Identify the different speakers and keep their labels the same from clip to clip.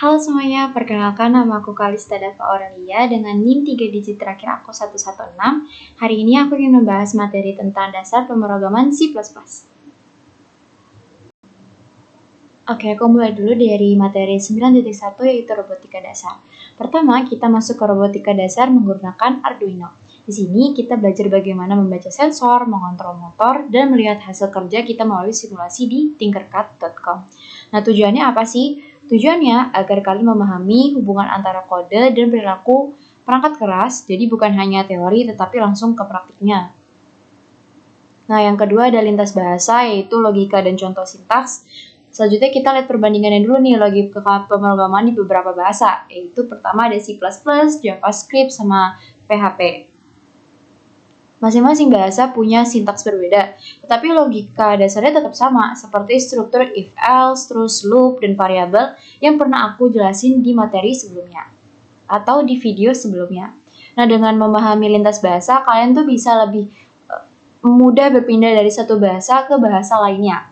Speaker 1: Halo semuanya, perkenalkan nama aku Kalista Dava Aurelia dengan NIM 3 digit terakhir aku 116. Hari ini aku ingin membahas materi tentang dasar pemrograman C++. Oke, aku mulai dulu dari materi 9.1 yaitu robotika dasar. Pertama, kita masuk ke robotika dasar menggunakan Arduino. Di sini kita belajar bagaimana membaca sensor, mengontrol motor, dan melihat hasil kerja kita melalui simulasi di tinkercad.com. Nah, tujuannya apa sih? Tujuannya agar kalian memahami hubungan antara kode dan perilaku perangkat keras, jadi bukan hanya teori tetapi langsung ke praktiknya. Nah, yang kedua ada lintas bahasa, yaitu logika dan contoh sintaks. Selanjutnya kita lihat perbandingannya dulu nih, logika pemrograman di beberapa bahasa, yaitu pertama ada C++, JavaScript, sama PHP. Masing-masing bahasa punya sintaks berbeda, tetapi logika dasarnya tetap sama, seperti struktur if-else, terus loop, dan variabel yang pernah aku jelasin di materi sebelumnya, atau di video sebelumnya. Nah, dengan memahami lintas bahasa, kalian tuh bisa lebih mudah berpindah dari satu bahasa ke bahasa lainnya.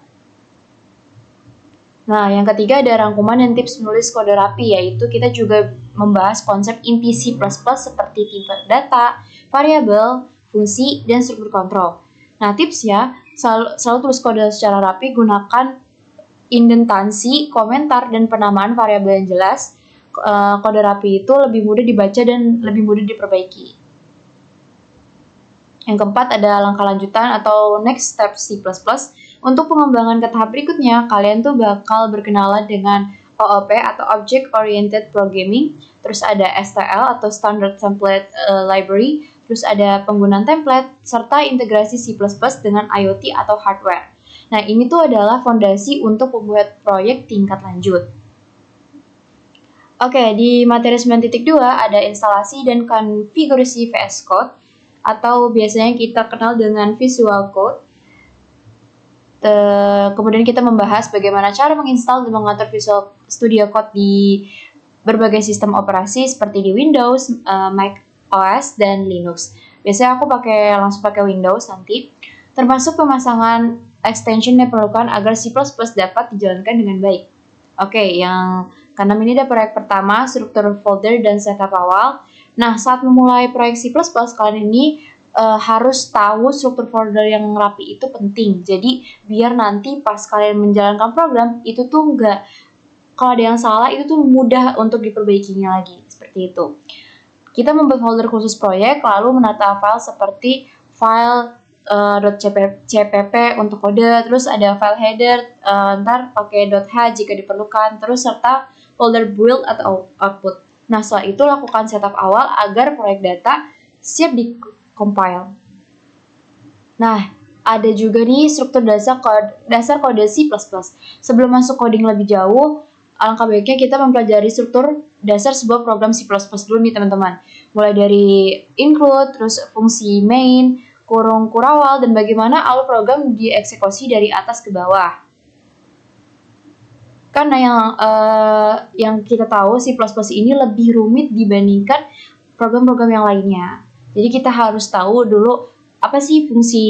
Speaker 1: Nah, yang ketiga ada rangkuman dan tips menulis kode rapi, yaitu kita juga membahas konsep inti C++ seperti tipe data, variabel, fungsi, dan struktur kontrol. Nah, tipsnya, selalu tulis kode secara rapi, gunakan indentansi, komentar, dan penamaan variabel yang jelas. Kode rapi itu lebih mudah dibaca dan lebih mudah diperbaiki. Yang keempat ada langkah lanjutan atau next step C++. Untuk pengembangan ke tahap berikutnya, kalian tuh bakal berkenalan dengan OOP atau Object Oriented Programming, terus ada STL atau Standard Template Library, terus ada penggunaan template, serta integrasi C++ dengan IoT atau hardware. Nah, ini tuh adalah fondasi untuk membuat proyek tingkat lanjut. Oke, di materi 9.2 ada instalasi dan konfigurasi VS Code, atau biasanya kita kenal dengan Visual Code. Kemudian kita membahas bagaimana cara menginstal dan mengatur Visual Studio Code di berbagai sistem operasi seperti di Windows, Mac OS, dan Linux. Biasanya aku langsung pakai Windows nanti, termasuk pemasangan extension yang diperlukan agar C++ dapat dijalankan dengan baik. Oke, yang keenam ini ada proyek pertama, struktur folder dan setup awal. Nah, saat memulai proyek C++, kalian ini harus tahu struktur folder yang rapi itu penting. Jadi, biar nanti pas kalian menjalankan program, itu tuh kalau ada yang salah, itu tuh mudah untuk diperbaikinya lagi. Seperti itu. Kita membuat folder khusus proyek, lalu menata file seperti file .cpp untuk kode, terus ada file header, ntar pakai .h jika diperlukan, terus serta folder build atau output. Nah, setelah itu lakukan setup awal agar proyek data siap di-compile. Nah, ada juga nih struktur dasar kode C++. Sebelum masuk coding lebih jauh, alangkah baiknya kita mempelajari struktur dasar sebuah program C++ dulu nih teman-teman. Mulai dari include, terus fungsi main, kurung kurawal, dan bagaimana alur program dieksekusi dari atas ke bawah. Karena yang kita tahu C++ ini lebih rumit dibandingkan program-program yang lainnya. Jadi kita harus tahu dulu apa sih fungsi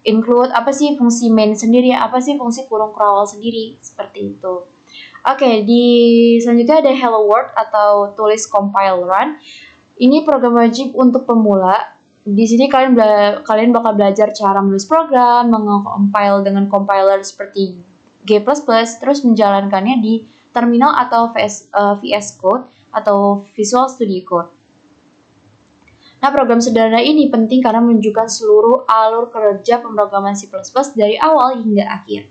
Speaker 1: include, apa sih fungsi main sendiri, apa sih fungsi kurung kurawal sendiri, seperti itu. Oke, selanjutnya ada Hello World atau tulis compile run. Ini program wajib untuk pemula. Di sini kalian bakal belajar cara menulis program, meng-compile dengan compiler seperti G++, terus menjalankannya di terminal atau VS Code atau Visual Studio Code. Nah, program sederhana ini penting karena menunjukkan seluruh alur kerja pemrograman C++ dari awal hingga akhir.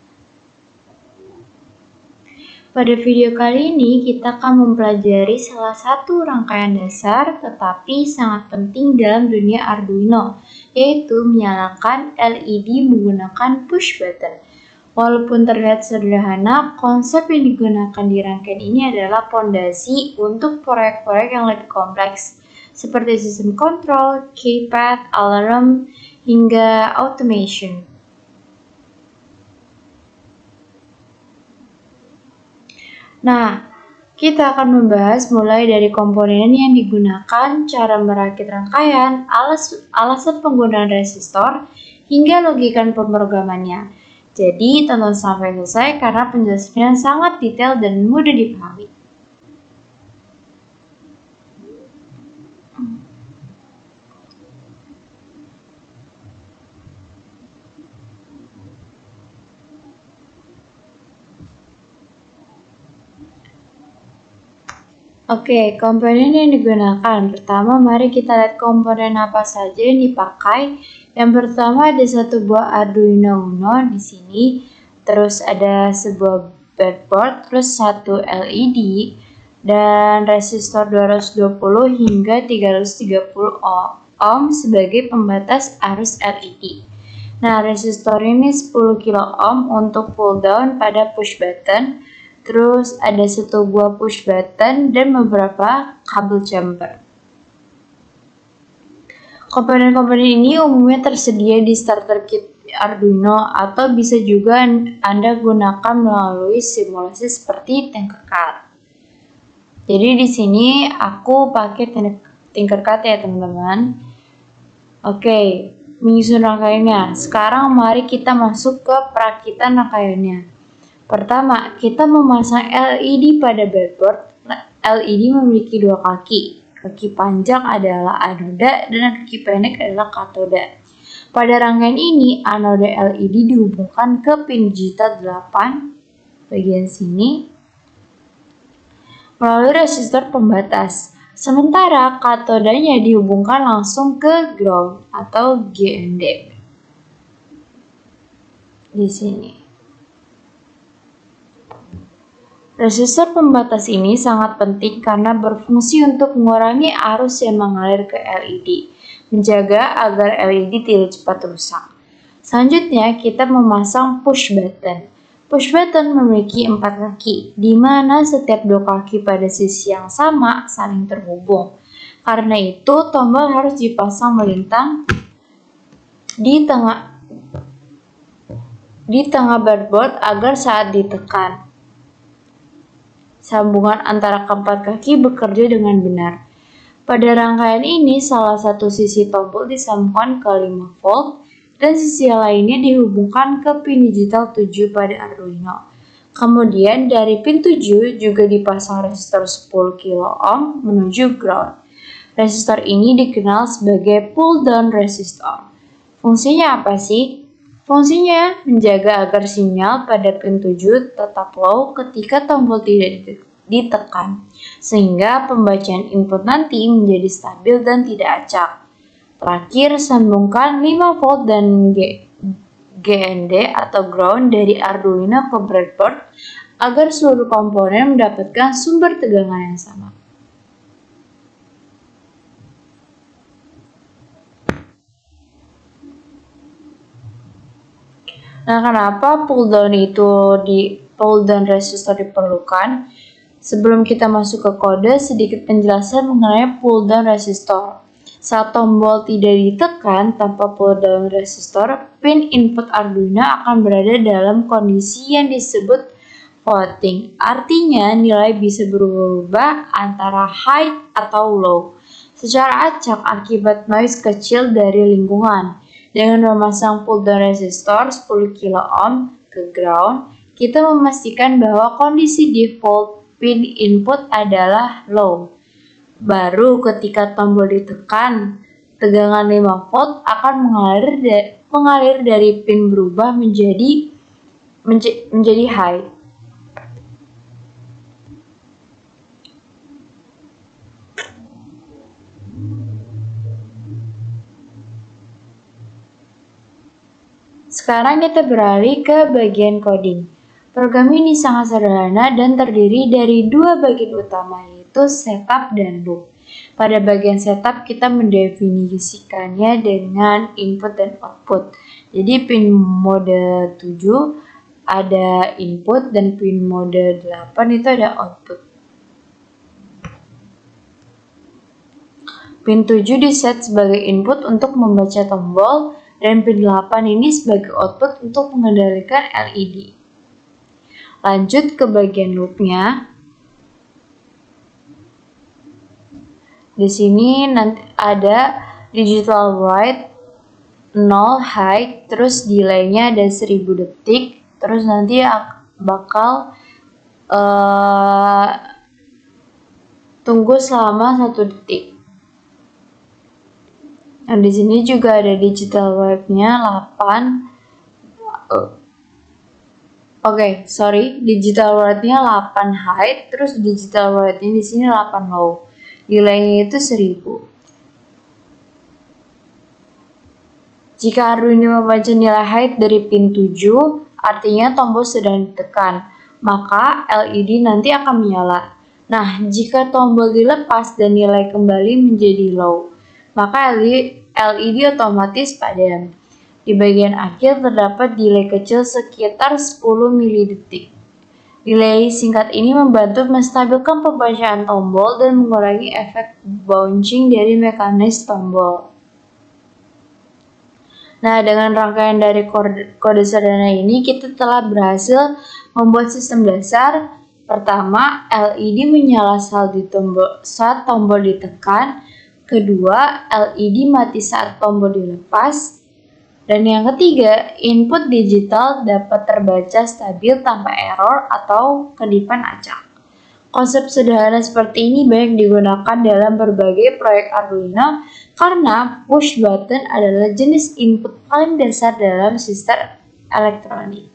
Speaker 1: Pada video kali ini, kita akan mempelajari salah satu rangkaian dasar tetapi sangat penting dalam dunia Arduino, yaitu menyalakan LED menggunakan push button. Walaupun terlihat sederhana, konsep yang digunakan di rangkaian ini adalah fondasi untuk proyek-proyek yang lebih kompleks, seperti sistem kontrol, keypad, alarm, hingga automation. Nah, kita akan membahas mulai dari komponen yang digunakan, cara merakit rangkaian, alasan penggunaan resistor, hingga logika pemrogramannya. Jadi, tonton sampai selesai karena penjelasannya sangat detail dan mudah dipahami. Oke, komponen yang digunakan. Pertama, mari kita lihat komponen apa saja yang dipakai. Yang pertama ada satu buah Arduino Uno di sini, terus ada sebuah breadboard, terus satu LED dan resistor 220 hingga 330 ohm sebagai pembatas arus LED. Nah, resistor ini 10 kilo ohm untuk pull down pada push button. Terus ada satu buah push button dan beberapa kabel jumper. Komponen-komponen ini umumnya tersedia di starter kit Arduino atau bisa juga Anda gunakan melalui simulasi seperti Tinkercad. Jadi di sini aku pakai Tinkercad ya teman-teman. Oke, menyusun rangkaiannya. Sekarang mari kita masuk ke perakitan rangkaiannya. Pertama, kita memasang LED pada breadboard. LED memiliki dua kaki. Kaki panjang adalah anoda dan kaki pendek adalah katoda. Pada rangkaian ini, anoda LED dihubungkan ke pin digital 8 bagian sini melalui resistor pembatas. Sementara katodanya dihubungkan langsung ke ground atau GND. Di sini. Resistor pembatas ini sangat penting karena berfungsi untuk mengurangi arus yang mengalir ke LED, menjaga agar LED tidak cepat rusak. Selanjutnya, kita memasang push button. Push button memiliki 4 kaki, di mana setiap 2 kaki pada sisi yang sama saling terhubung. Karena itu, tombol harus dipasang melintang di tengah breadboard agar saat ditekan, sambungan antara keempat kaki bekerja dengan benar. Pada rangkaian ini, salah satu sisi tombol disambungkan ke 5 volt dan sisi lainnya dihubungkan ke pin digital 7 pada Arduino. Kemudian dari pin 7 juga dipasang resistor 10 kilo ohm menuju ground. Resistor ini dikenal sebagai pull down resistor. Fungsinya apa sih? Fungsinya menjaga agar sinyal pada pin 7 tetap low ketika tombol tidak ditekan, sehingga pembacaan input nanti menjadi stabil dan tidak acak. Terakhir, sambungkan 5 volt dan GND atau ground dari Arduino ke breadboard agar seluruh komponen mendapatkan sumber tegangan yang sama. Nah, kenapa pull down resistor diperlukan? Sebelum kita masuk ke kode, sedikit penjelasan mengenai pull down resistor. Saat tombol tidak ditekan tanpa pull down resistor, pin input Arduino akan berada dalam kondisi yang disebut floating. Artinya, nilai bisa berubah antara high atau low secara acak akibat noise kecil dari lingkungan. Dengan memasang pull down resistor 10 kilo ohm ke ground, kita memastikan bahwa kondisi default pin input adalah low. Baru ketika tombol ditekan, tegangan 5 volt akan mengalir dari pin berubah menjadi high. Sekarang kita beralih ke bagian coding. Program ini sangat sederhana dan terdiri dari dua bagian utama, yaitu setup dan loop. Pada bagian setup kita mendefinisikannya dengan input dan output. Jadi pin mode 7 ada input dan pin mode 8 itu ada output. Pin 7 diset sebagai input untuk membaca tombol dan pin 8 ini sebagai output untuk mengendalikan LED. Lanjut ke bagian loopnya. Di sini nanti ada digital write 0 high, terus delaynya ada 1000 detik, terus nanti bakal tunggu selama 1 detik. Nah, di sini juga ada digital write-nya 8. Oke, sorry, digital rate-nya 8 high, terus digital rate-nya di sini 8 low. Nilainya itu 1000. Jika Arduino membaca nilai high dari pin 7, artinya tombol sedang ditekan, maka LED nanti akan menyala. Nah, jika tombol dilepas dan nilai kembali menjadi low, maka LED otomatis padam. Di bagian akhir terdapat delay kecil sekitar 10 milidetik. Delay singkat ini membantu menstabilkan pembacaan tombol dan mengurangi efek bouncing dari mekanis tombol. Nah, dengan rangkaian dari kode sederhana ini, kita telah berhasil membuat sistem dasar. Pertama, LED menyala saat tombol ditekan. Kedua, LED mati saat tombol dilepas. Dan yang ketiga, input digital dapat terbaca stabil tanpa error atau kedipan acak. Konsep sederhana seperti ini banyak digunakan dalam berbagai proyek Arduino karena push button adalah jenis input paling dasar dalam sistem elektronik.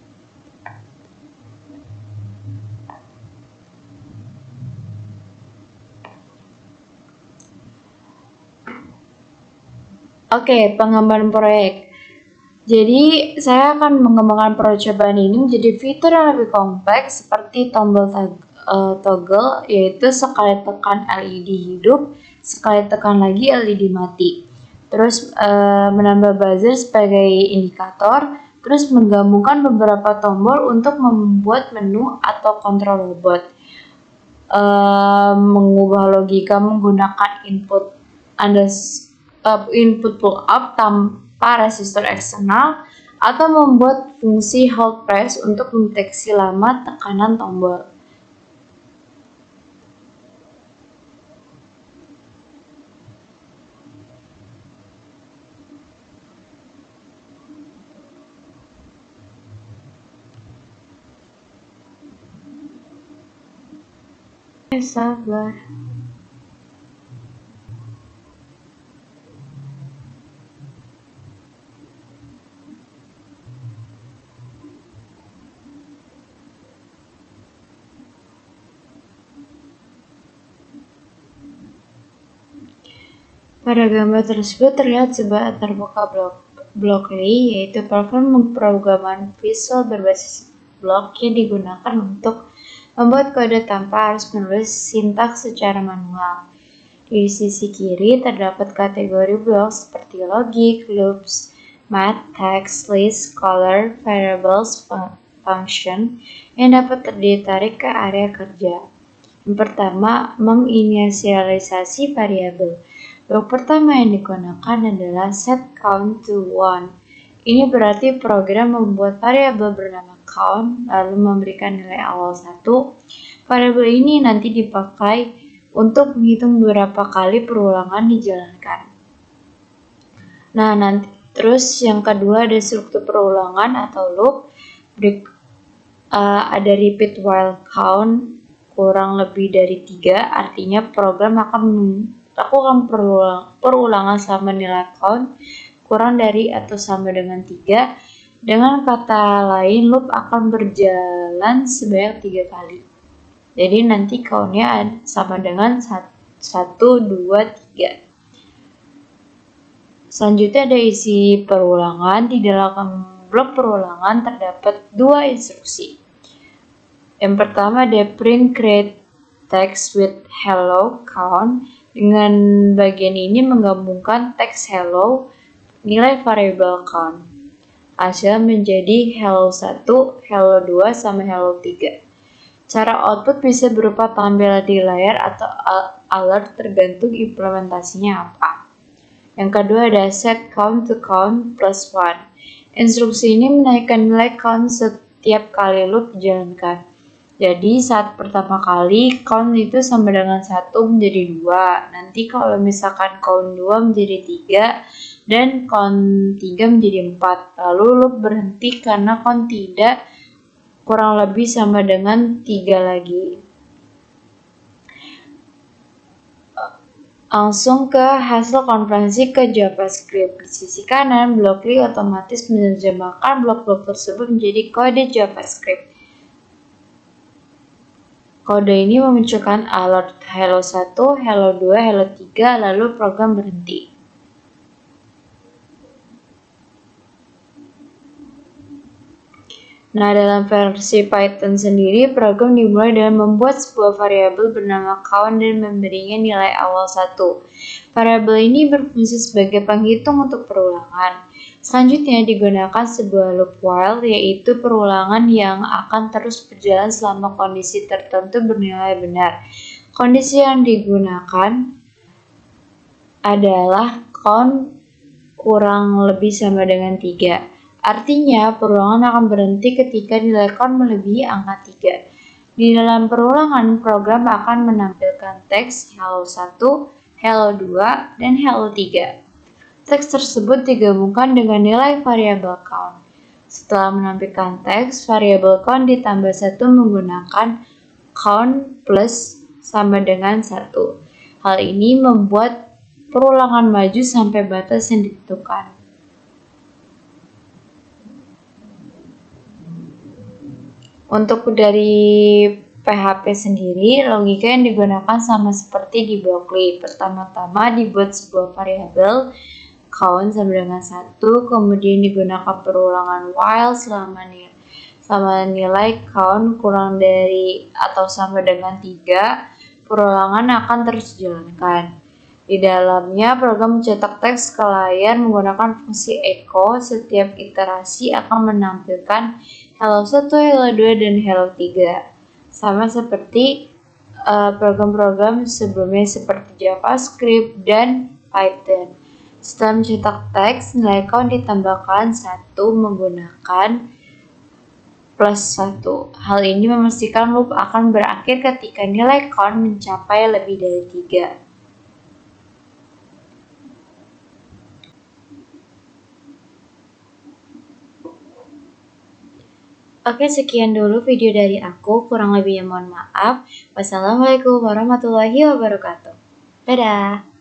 Speaker 1: Oke, pengembangan proyek. Jadi, saya akan mengembangkan percobaan ini menjadi fitur yang lebih kompleks seperti tombol toggle, yaitu sekali tekan LED hidup, sekali tekan lagi LED mati. Terus menambah buzzer sebagai indikator, terus menggabungkan beberapa tombol untuk membuat menu atau kontrol robot. Mengubah logika menggunakan input pull up tanpa resistor eksternal, atau membuat fungsi hold press untuk mendeteksi lama tekanan tombol. Sabar. Pada gambar tersebut terlihat sebuah terbuka Blockly, yaitu platform pemrograman visual berbasis blok yang digunakan untuk membuat kode tanpa harus menulis sintaks secara manual. Di sisi kiri terdapat kategori blok seperti logic, loops, math, text, list, color, variables, function yang dapat ditarik ke area kerja. Yang pertama, menginisialisasi variabel. Blok pertama yang digunakan adalah set count to 1. Ini berarti program membuat variabel bernama count lalu memberikan nilai awal 1. Variabel ini nanti dipakai untuk menghitung berapa kali perulangan dijalankan. Nah, nanti terus yang kedua ada struktur perulangan atau loop. Ada repeat while count kurang lebih dari 3, artinya program akan lakukan perulangan sama nilai count kurang dari atau sama dengan 3. Dengan kata lain, loop akan berjalan sebanyak 3 kali. Jadi nanti count-nya sama dengan 1, 2, 3. Selanjutnya ada isi perulangan. Di dalam blok perulangan terdapat 2 instruksi. Yang pertama ada print create text with hello count. Dengan bagian ini menggabungkan teks hello, nilai variabel count. Hasil menjadi hello 1, hello 2, sama hello 3. Cara output bisa berupa tampilan di layar atau alert tergantung implementasinya apa. Yang kedua ada set count to count plus 1. Instruksi ini menaikkan nilai count setiap kali loop dijalankan. Jadi saat pertama kali count itu sama dengan 1 menjadi 2. Nanti kalau misalkan count 2 menjadi 3 dan count 3 menjadi 4. Lalu loop berhenti karena count tidak kurang lebih sama dengan 3 lagi. Langsung ke hasil konversi ke JavaScript. Di sisi kanan, Blockly otomatis menerjemahkan blok-blok tersebut menjadi kode JavaScript. Kode ini memunculkan alert hello 1, hello 2, hello 3, lalu program berhenti. Nah, dalam versi Python sendiri, program dimulai dengan membuat sebuah variabel bernama count dan memberinya nilai awal 1. Variabel ini berfungsi sebagai penghitung untuk perulangan. Selanjutnya digunakan sebuah loop while, yaitu perulangan yang akan terus berjalan selama kondisi tertentu bernilai benar. Kondisi yang digunakan adalah count kurang lebih sama dengan 3. Artinya, perulangan akan berhenti ketika nilai count melebihi angka 3. Di dalam perulangan, program akan menampilkan teks hello 1, hello 2, dan hello 3. Teks tersebut digabungkan dengan nilai variabel count. Setelah menampilkan teks, variabel count ditambah 1 menggunakan count plus sama dengan 1. Hal ini membuat perulangan maju sampai batas yang ditentukan. Untuk dari PHP sendiri, logika yang digunakan sama seperti di Blockly. Pertama-tama dibuat sebuah variabel count sama dengan 1, kemudian digunakan perulangan while selama nilai count kurang dari atau sama dengan 3, perulangan akan terus dijalankan. Di dalamnya, program mencetak teks ke layar menggunakan fungsi echo. Setiap iterasi akan menampilkan hello 1, hello 2, dan hello 3. Sama seperti program-program sebelumnya seperti JavaScript dan Python. Setelah mencetak teks, nilai count ditambahkan 1 menggunakan plus 1. Hal ini memastikan loop akan berakhir ketika nilai count mencapai lebih dari 3. Oke, sekian dulu video dari aku. Kurang lebihnya mohon maaf. Wassalamualaikum warahmatullahi wabarakatuh. Dadah!